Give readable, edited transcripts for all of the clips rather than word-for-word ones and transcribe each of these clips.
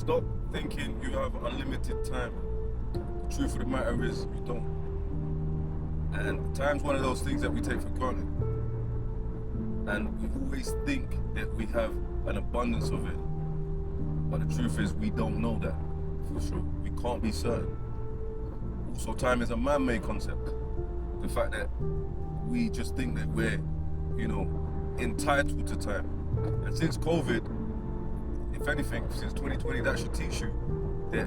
Stop thinking you have unlimited time. The truth of the matter is you don't. And time's one of those things that we take for granted. And we always think that we have an abundance of it. But the truth is we don't know that for sure. We can't be certain. Also, time is a man-made concept. The fact that we just think that we're, entitled to time. And since COVID, if anything, since 2020, that should teach you that,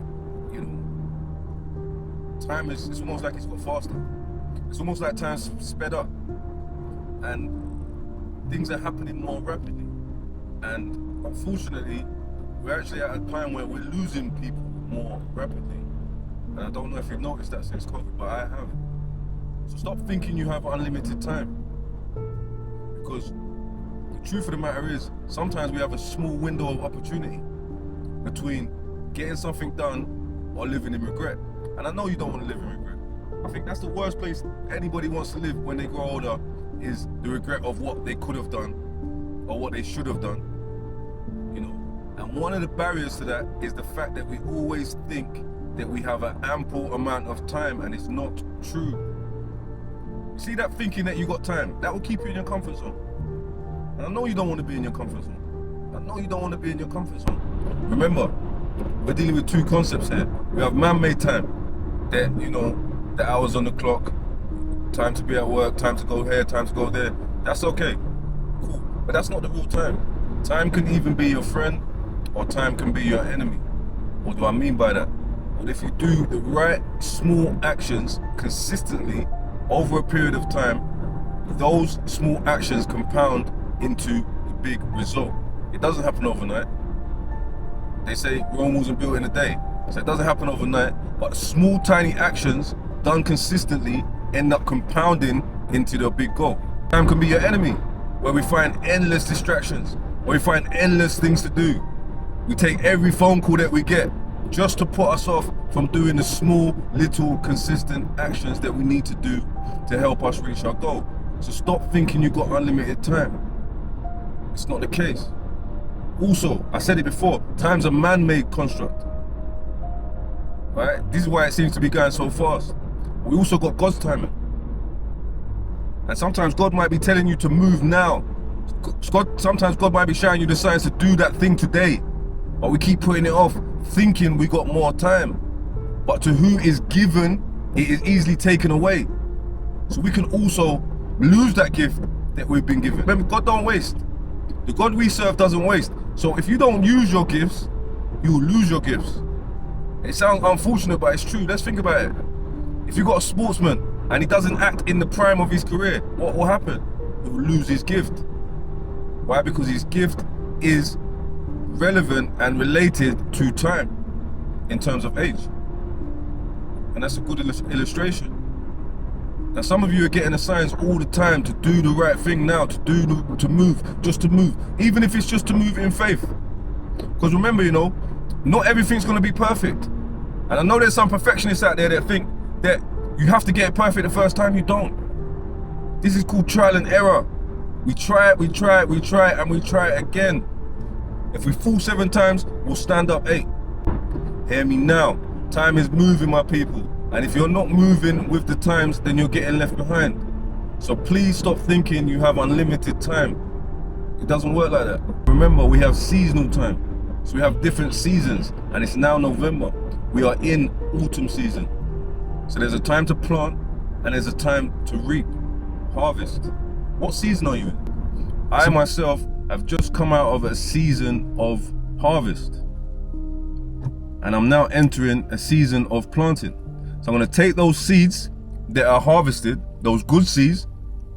time it's almost like it's got faster. It's almost like time's sped up. And things are happening more rapidly. And unfortunately, we're actually at a time where we're losing people more rapidly. And I don't know if you've noticed that since COVID, but I have. So stop thinking you have unlimited time. Because the truth of the matter is, sometimes we have a small window of opportunity between getting something done or living in regret. And I know you don't want to live in regret. I think that's the worst place anybody wants to live when they grow older, is the regret of what they could have done or what they should have done. And one of the barriers to that is the fact that we always think that we have an ample amount of time, and it's not true. See that thinking that you got time, that will keep you in your comfort zone. And I know you don't want to be in your comfort zone. I know you don't want to be in your comfort zone. Remember, we're dealing with two concepts here. We have man-made time, that, the hours on the clock, time to be at work, time to go here, time to go there. That's okay, cool. But that's not the real time. Time can even be your friend, or time can be your enemy. What do I mean by that? Well, if you do the right small actions consistently over a period of time, those small actions compound into the big result. It doesn't happen overnight. They say Rome wasn't built in a day. So it doesn't happen overnight, but small tiny actions done consistently end up compounding into the big goal. Time can be your enemy, where we find endless distractions, where we find endless things to do. We take every phone call that we get just to put us off from doing the small, little, consistent actions that we need to do to help us reach our goal. So stop thinking you got unlimited time. It's not the case. Also, I said it before, time's a man-made construct. Right? This is why it seems to be going so fast. We also got God's timing. And sometimes God might be telling you to move now. Sometimes God might be showing you the signs to do that thing today. But we keep putting it off, thinking we got more time. But to who is given, it is easily taken away. So we can also lose that gift that we've been given. Remember, God don't waste. The God we serve doesn't waste. So if you don't use your gifts, you will lose your gifts. It sounds unfortunate, but it's true. Let's think about it. If you got a sportsman and he doesn't act in the prime of his career, what will happen? He will lose his gift. Why? Because his gift is relevant and related to time in terms of age. And that's a good illustration. Now some of you are getting the signs all the time to do the right thing now, to move, just to move, even if it's just to move in faith. Because remember, not everything's going to be perfect. And I know there's some perfectionists out there that think that you have to get it perfect the first time. You don't. This is called trial and error. We try it, and we try it again. If we fall 7 times, we'll stand up 8. Hear me now. Time is moving, my people. And if you're not moving with the times, then you're getting left behind. So please stop thinking you have unlimited time. It doesn't work like that. Remember, we have seasonal time. So we have different seasons, and it's now November. We are in autumn season. So there's a time to plant, and there's a time to reap, harvest. What season are you in? I myself have just come out of a season of harvest. And I'm now entering a season of planting. So I'm gonna take those seeds that are harvested, those good seeds,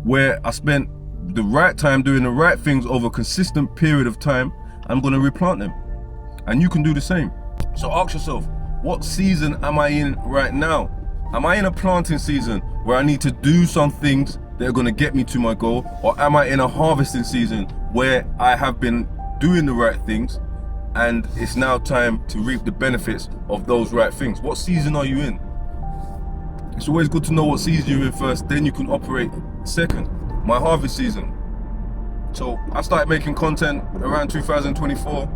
where I spent the right time doing the right things over a consistent period of time, I'm gonna replant them. And you can do the same. So ask yourself, what season am I in right now? Am I in a planting season where I need to do some things that are gonna get me to my goal? Or am I in a harvesting season where I have been doing the right things and it's now time to reap the benefits of those right things? What season are you in? It's always good to know what season you're in first, then you can operate second. My harvest season. So I started making content around 2024.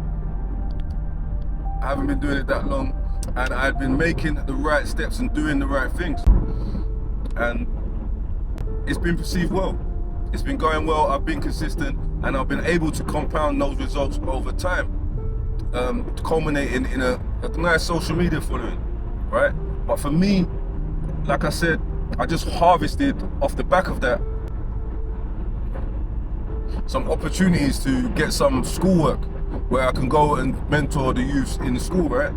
I haven't been doing it that long, and I've been making the right steps and doing the right things. And it's been perceived well. It's been going well, I've been consistent, and I've been able to compound those results over time, culminating in a nice social media following, right? But for me, like I said, I just harvested off the back of that some opportunities to get some schoolwork where I can go and mentor the youths in the school, right?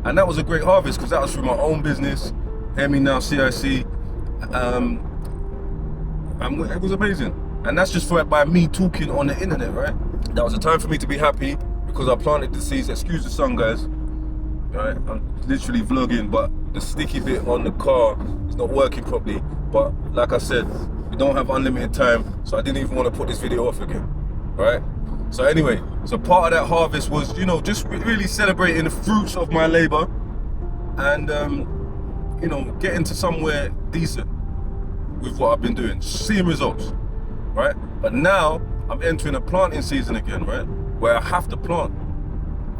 And that was a great harvest because that was through my own business, Hear Me Now, CIC. And it was amazing. And that's just by me talking on the internet, right? That was a time for me to be happy because I planted the seeds. Excuse the sun, guys. Right? I'm literally vlogging, but the sticky bit on the car is not working properly. But like I said, we don't have unlimited time, so I didn't even want to put this video off again, right? So anyway, so part of that harvest was, you know, just really celebrating the fruits of my labor and, you know, getting to somewhere decent with what I've been doing, seeing results, right? But now I'm entering a planting season again, right? Where I have to plant.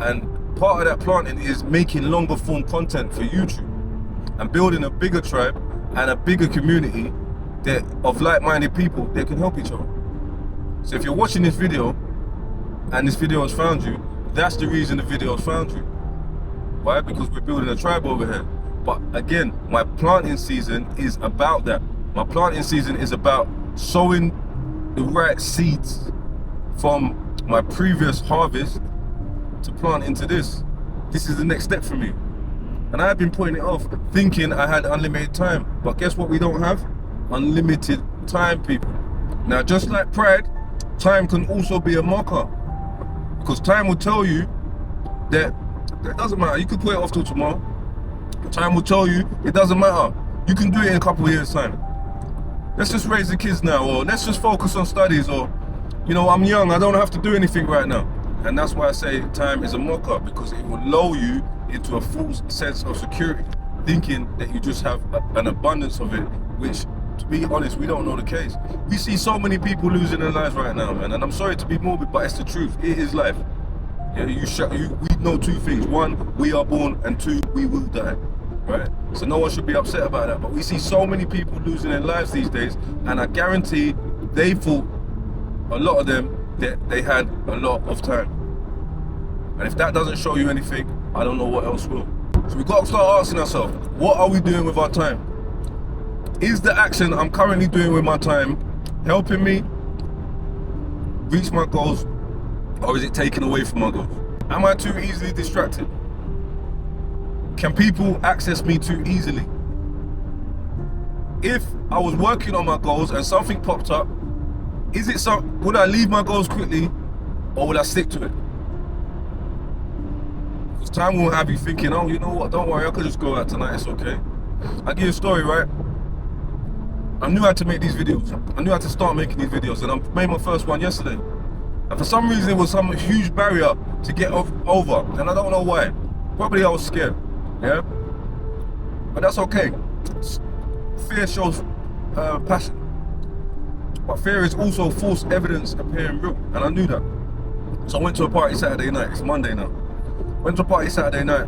And part of that planting is making longer form content for YouTube and building a bigger tribe and a bigger community that of like-minded people that can help each other. So if you're watching this video and this video has found you, that's the reason the video has found you. Why? Because we're building a tribe over here. But again, my planting season is about that. My planting season is about sowing the right seeds from my previous harvest to plant into this. This is the next step for me. And I had been putting it off, thinking I had unlimited time. But guess what we don't have? Unlimited time, people. Now, just like pride, time can also be a marker. Because time will tell you that it doesn't matter. You can put it off till tomorrow. Time will tell you it doesn't matter. You can do it in a couple of years' time. Let's just raise the kids now, or let's just focus on studies, or, you know, I'm young, I don't have to do anything right now. And that's why I say time is a mock-up, because it will lull you into a false sense of security, thinking that you just have an abundance of it, which, to be honest, we don't know the case. We see so many people losing their lives right now, man, and I'm sorry to be morbid, but it's the truth. It is life. Yeah, we know two things. One, we are born, and two, we will die. Right? So no one should be upset about that. But we see so many people losing their lives these days, and I guarantee they thought, a lot of them, that they had a lot of time. And if that doesn't show you anything, I don't know what else will. So we've got to start asking ourselves, what are we doing with our time? Is the action I'm currently doing with my time helping me reach my goals, or is it taking away from my goals? Am I too easily distracted? Can people access me too easily? If I was working on my goals and something popped up, would I leave my goals quickly, or would I stick to it? Because time will have you thinking, oh, you know what, don't worry, I could just go out tonight, it's okay. I'll give you a story, right? I knew how to make these videos. I knew how to start making these videos, and I made my first one yesterday. And for some reason, it was some huge barrier to get over, and I don't know why. Probably I was scared, yeah? But that's okay. Fear shows passion. But fear is also false evidence appearing real, and I knew that. So I went to a party Saturday night. It's Monday now. Went to a party Saturday night,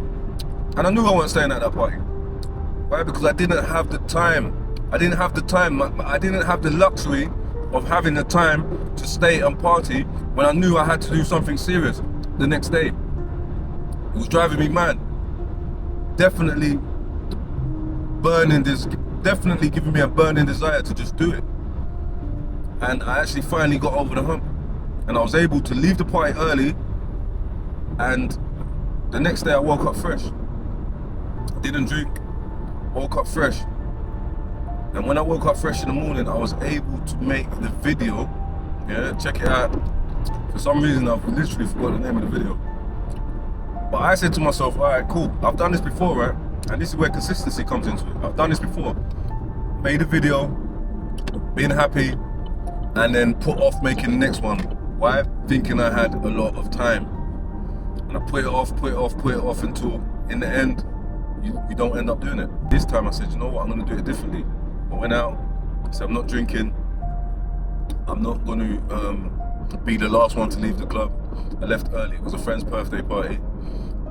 and I knew I wasn't staying at that party. Why? Because I didn't have the time. I didn't have the time. I didn't have the luxury of having the time to stay and party when I knew I had to do something serious the next day. It was driving me mad. Definitely giving me a burning desire to just do it. And I actually finally got over the hump, and I was able to leave the party early, and the next day I woke up fresh. I didn't drink, woke up fresh. And when I woke up fresh in the morning, I was able to make the video. Yeah, check it out. For some reason, I've literally forgot the name of the video. But I said to myself, all right, cool. I've done this before, right? And this is where consistency comes into it. I've done this before. Made a video, being happy, and then put off making the next one. Why? Thinking I had a lot of time. And I put it off until, in the end, you don't end up doing it. This time I said, you know what, I'm gonna do it differently. I went out, I said, I'm not drinking. I'm not gonna be the last one to leave the club. I left early, it was a friend's birthday party.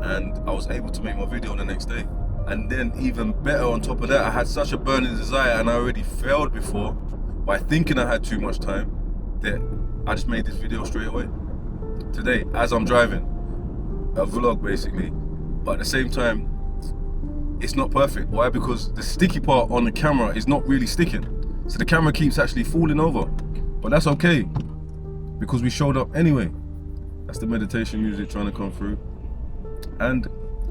and I was able to make my video the next day. And then even better on top of that, I had such a burning desire, and I already failed before by thinking I had too much time, that I just made this video straight away. Today, as I'm driving, a vlog basically, but at the same time, it's not perfect. Why? Because the sticky part on the camera is not really sticking. So the camera keeps actually falling over. But that's okay, because we showed up anyway. That's the meditation music trying to come through. And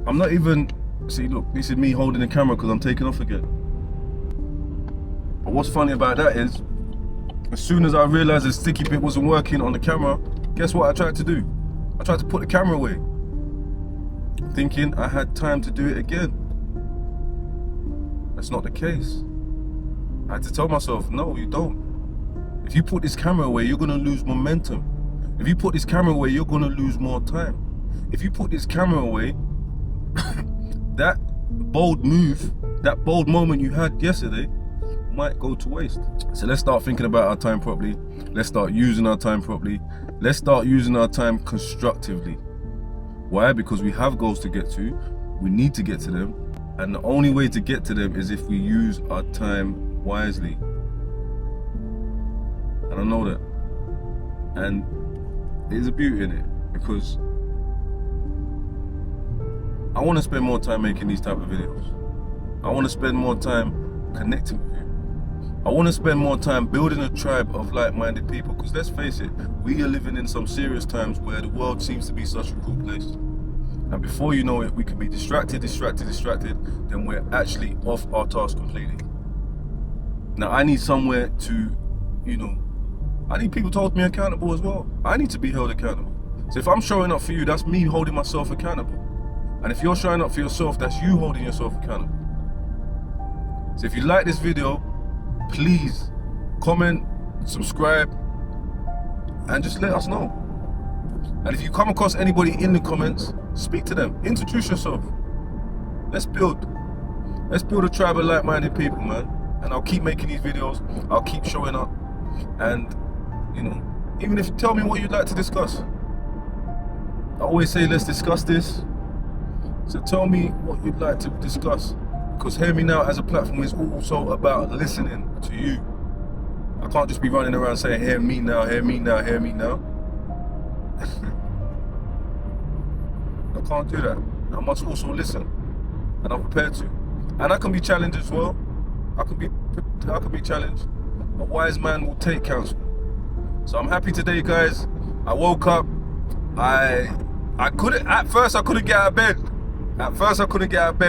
I'm not even, see look, this is me holding the camera because I'm taking off again. But what's funny about that is, as soon as I realized the sticky bit wasn't working on the camera, guess what I tried to do? I tried to put the camera away, thinking I had time to do it again. That's not the case. I had to tell myself, no, you don't. If you put this camera away, you're gonna lose momentum. If you put this camera away, you're gonna lose more time. If you put this camera away, that bold move, that bold moment you had yesterday might go to waste. So let's start thinking about our time properly. Let's start using our time properly. Let's start using our time constructively. Why? Because we have goals to get to. We need to get to them. And the only way to get to them is if we use our time wisely. And I know that. And there's a beauty in it, because I want to spend more time making these type of videos. I want to spend more time connecting with you. I want to spend more time building a tribe of like-minded people, because let's face it, we are living in some serious times where the world seems to be such a cruel place. And before you know it, we can be distracted, then we're actually off our task completely. Now I need somewhere to, I need people to hold me accountable as well. I need to be held accountable. So if I'm showing up for you, that's me holding myself accountable. And if you're showing up for yourself, that's you holding yourself accountable. So if you like this video, please comment, subscribe, and just let us know. And if you come across anybody in the comments, speak to them, introduce yourself. Let's build a tribe of like-minded people, man. And I'll keep making these videos, I'll keep showing up. And, even if you tell me what you'd like to discuss. I always say, let's discuss this. So tell me what you'd like to discuss. Because Hear Me Now as a platform is also about listening to you. I can't just be running around saying, hear me now, hear me now, hear me now. I can't do that. I must also listen. And I'm prepared to. And I can be challenged as well. I can be challenged. A wise man will take counsel. So I'm happy today, guys. I woke up. At first I couldn't get out of bed.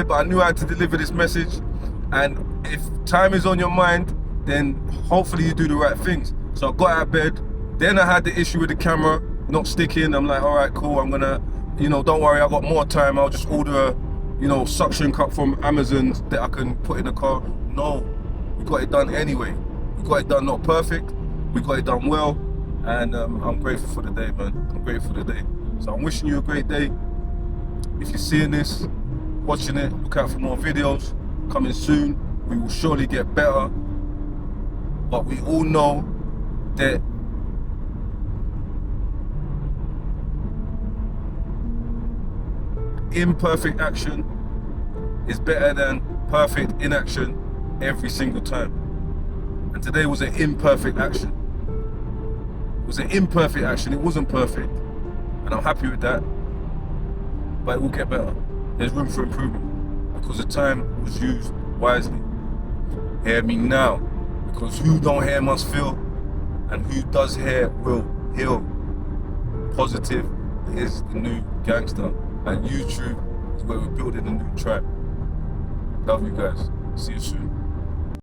But I knew I had to deliver this message. And if time is on your mind, then hopefully you do the right things. So I got out of bed. Then I had the issue with the camera not sticking. I'm like, all right, cool. I'm gonna, don't worry, I got more time. I'll just order a, suction cup from Amazon that I can put in the car. No, we got it done anyway. We got it done not perfect. We got it done well. And I'm grateful for the day, man. I'm grateful for the day. So I'm wishing you a great day. If you're seeing this, watching it, look out for more videos coming soon. We will surely get better. But we all know that imperfect action is better than perfect inaction every single time. And today was an imperfect action. It was an imperfect action. It wasn't perfect. And I'm happy with that. But it will get better. There's room for improvement because the time was used wisely. Hear me now, because who don't hear must feel, and who does hear will heal. Positive is the new gangster, and YouTube is where we're building a new tribe. Love you guys. See you soon.